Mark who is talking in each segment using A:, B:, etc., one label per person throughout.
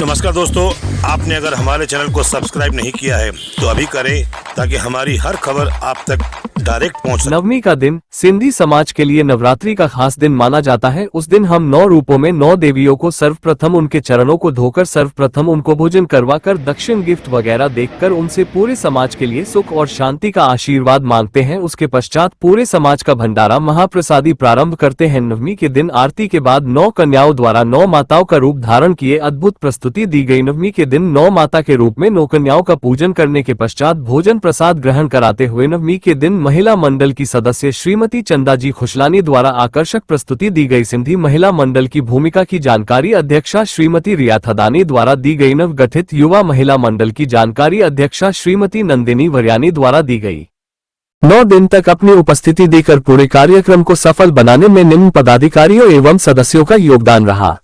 A: नमस्कार दोस्तों, आपने अगर हमारे चैनल को सब्सक्राइब नहीं किया है तो अभी करें ताकि हमारी हर खबर आप तक डायरेक्ट पहुंच सके।
B: नवमी का दिन सिंधी समाज के लिए नवरात्रि का खास दिन माना जाता है। उस दिन हम 9 रूपों में 9 देवियों को सर्वप्रथम उनके चरणों को धोकर सर्वप्रथम उनको भोजन करवाकर दक्षिण गिफ्ट वगैरह देकर उनसे पूरे समाज के लिए सुख और शांति का आशीर्वाद मांगते हैं। उसके पश्चात पूरे समाज का भंडारा महाप्रसादी प्रारंभ करते हैं। नवमी के दिन आरती के बाद 9 कन्याओं द्वारा 9 माताओं का रूप धारण किए अद्भुत प्रस्तुति दी गई। नवमी के दिन 9 माता के रूप में 9 कन्याओं का पूजन करने के पश्चात भोजन प्रसाद ग्रहण कराते हुए नवमी के दिन महिला मंडल की सदस्य श्रीमती चंदा जी खुशलानी द्वारा आकर्षक प्रस्तुति दी गई। सिंधी महिला मंडल की भूमिका की जानकारी अध्यक्षा श्रीमती रिया थदानी द्वारा दी गई। नव गठित युवा महिला मंडल की जानकारी अध्यक्षा श्रीमती नंदिनी वरियानी द्वारा दी गई। 9 दिन तक अपनी उपस्थिति देकर पूरे कार्यक्रम को सफल बनाने में निम्न पदाधिकारियों एवं सदस्यों का योगदान रहा।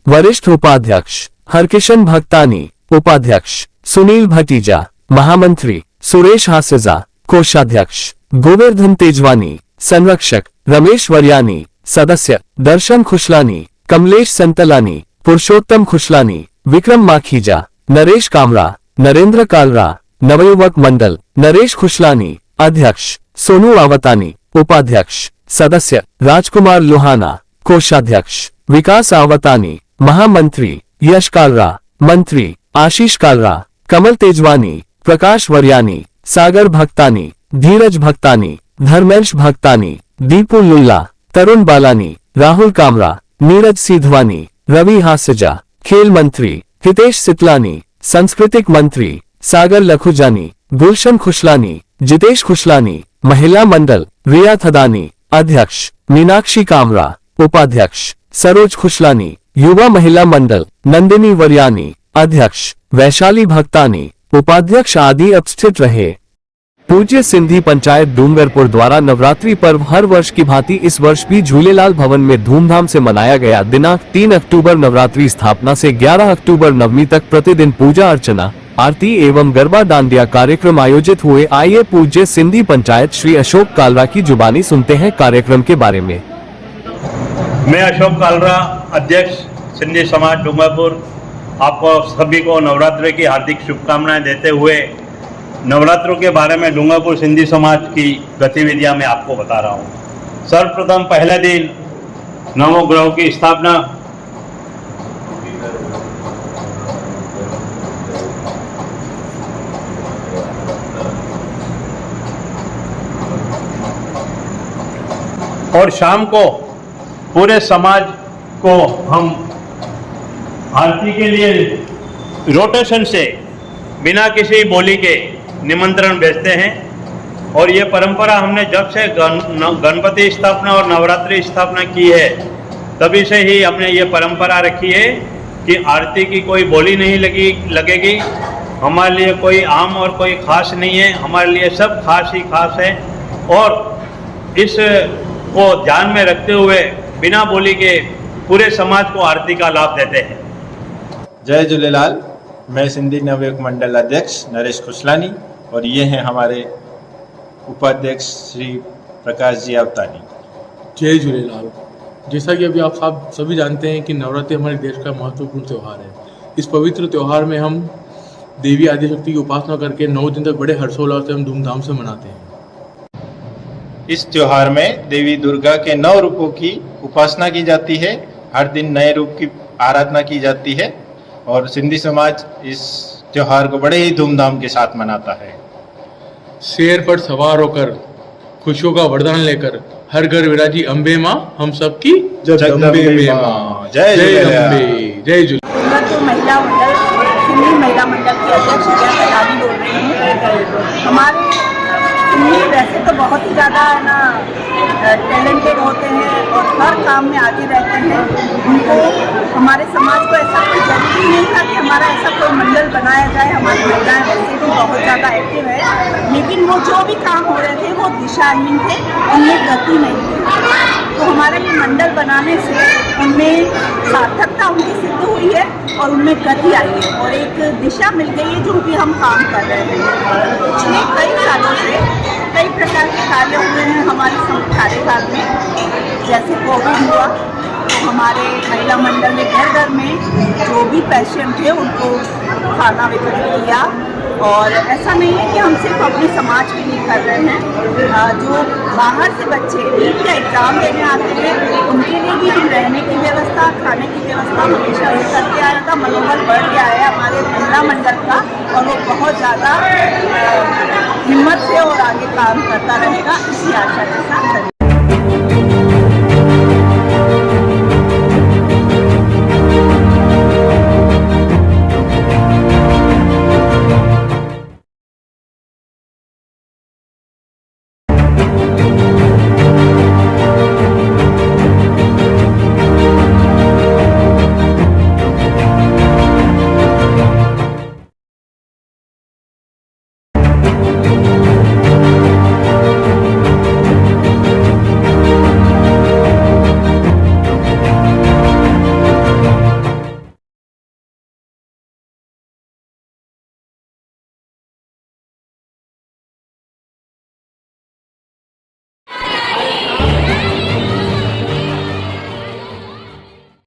B: वरिष्ठ उपाध्यक्ष हरकिशन भक्तानी, उपाध्यक्ष सुनील भतीजा, महामंत्री सुरेश हासिजा, कोषाध्यक्ष गोवर्धन तेजवानी, संरक्षक रमेश वरियानी, सदस्य दर्शन खुशलानी, कमलेश संतलानी, पुरुषोत्तम खुशलानी, विक्रम माखीजा, नरेश कामरा, नरेंद्र कालरा, नवयुवक मंडल नरेश खुशलानी, अध्यक्ष सोनू आवतानी, उपाध्यक्ष सदस्य राजकुमार लोहाना, कोषाध्यक्ष विकास आवतानी, महामंत्री यश कालरा, मंत्री आशीष कालरा, कमल तेजवानी, प्रकाश वरियानी, सागर भक्तानी, धीरज भक्तानी, धर्मेश भक्तानी, दीपू लुल्ला, तरुण बालानी, राहुल कामरा, नीरज सीधवानी, रवि हासिजा, खेल मंत्री हितेश सितलानी, सांस्कृतिक मंत्री सागर लखुजानी, गुलशन खुशलानी, जितेश खुशलानी, महिला मंडल रिया थदानी, अध्यक्ष मीनाक्षी कामरा, उपाध्यक्ष सरोज खुशलानी, युवा महिला मंडल नंदिनी वरियानी, अध्यक्ष वैशाली भक्तानी, उपाध्यक्ष आदि उपस्थित रहे। पूज्य सिंधी पंचायत डूंगरपुर द्वारा नवरात्रि पर्व हर वर्ष की भांति इस वर्ष भी झूलेलाल भवन में धूमधाम से मनाया गया। दिनांक 3 अक्टूबर नवरात्रि स्थापना से 11 अक्टूबर नवमी तक प्रतिदिन पूजा अर्चना, आरती एवं गरबा डांडिया कार्यक्रम आयोजित हुए। आइए पूज्य सिंधी पंचायत श्री अशोक कालरा की जुबानी सुनते हैं कार्यक्रम के बारे में।
C: मैं अशोक कालरा, अध्यक्ष सिंधी समाज डूंगरपुर, आपको सभी को नवरात्रि की हार्दिक शुभकामनाएं देते हुए नवरात्रों के बारे में डूंगरपुर सिंधी समाज की गतिविधियां मैं आपको बता रहा हूं। सर्वप्रथम पहले दिन नवग्रह की स्थापना, और शाम को पूरे समाज को हम आरती के लिए रोटेशन से बिना किसी बोली के निमंत्रण भेजते हैं। और ये परंपरा हमने जब से गणपति स्थापना और नवरात्रि स्थापना की है तभी से ही हमने ये परंपरा रखी है कि आरती की कोई बोली नहीं लगेगी। हमारे लिए कोई आम और कोई खास नहीं है, हमारे लिए सब खास ही खास है। और इस को ध्यान में रखते हुए बिना बोली के पूरे समाज को आरती का लाभ देते हैं।
D: जय झूलेलाल। मैं सिंधी नवयुवक मंडल अध्यक्ष नरेश खुशलानी और ये हैं हमारे उपाध्यक्ष श्री प्रकाश जी आवतानी।
E: जय झूलेलाल। जैसा कि अभी आप सब सभी जानते हैं कि नवरात्रि हमारे देश का महत्वपूर्ण त्यौहार है। इस पवित्र त्यौहार में हम देवी आदिशक्ति की उपासना करके 9 दिन तक बड़े हर्षोल्लास से हम धूमधाम से मनाते हैं।
D: इस त्योहार में देवी दुर्गा के 9 रूपों की उपासना की जाती है। हर दिन नए रूप की आराधना की जाती है और सिंधी समाज इस त्योहार को बड़े ही धूमधाम के साथ मनाता है।
E: शेर पर सवार होकर खुशियों का वरदान लेकर हर घर विराजी अम्बे माँ हम सबकी जगदम्बे माँ। जय अम्बे, जय झूलेलाल।
F: तो महिला मंडल सिंधी महिला मंडल की अध्यक्ष थदानी बोल रही हूँ। हमारे सिंधी वैसे तो बहुत ही ज़्यादा है ना टैलेंटेड होते हैं और हर काम में आगे रहते हैं। उनको हमारे समाज को ऐसा कोई जरूरी नहीं था कि हमारा ऐसा कोई मंडल बनाया जाए। हमारी महिलाएं वैसे भी बहुत ज़्यादा एक्टिव है, लेकिन वो जो भी काम हो रहे थे वो दिशाहीन थे, उनमें गति नहीं थी। तो हमारे ये मंडल बनाने से उनमें सार्थकता उनकी सिद्ध हुई है और उनमें गति आई है और एक दिशा मिल गई है जो भी हम काम कर रहे हैं। पिछले कई सालों से कई प्रकार के कार्य हुए हैं हमारे कार्यकाल में। जैसे कोविड हुआ तो हमारे महिला मंडल ने घर घर में जो भी पेशेंट थे उनको खाना वितरित किया। और ऐसा नहीं है कि हम सिर्फ अपने समाज के लिए कर रहे हैं, जो बाहर से बच्चे नीट का एग्ज़ाम देने आते हैं उनके लिए भी हम रहने की व्यवस्था, खाने की व्यवस्था हमेशा से करते आया था। मनोबल बढ़ गया है हमारे महिला मंडल का और वो बहुत ज़्यादा हिम्मत से और आगे काम करता रहेगा, इसी आशा के साथ।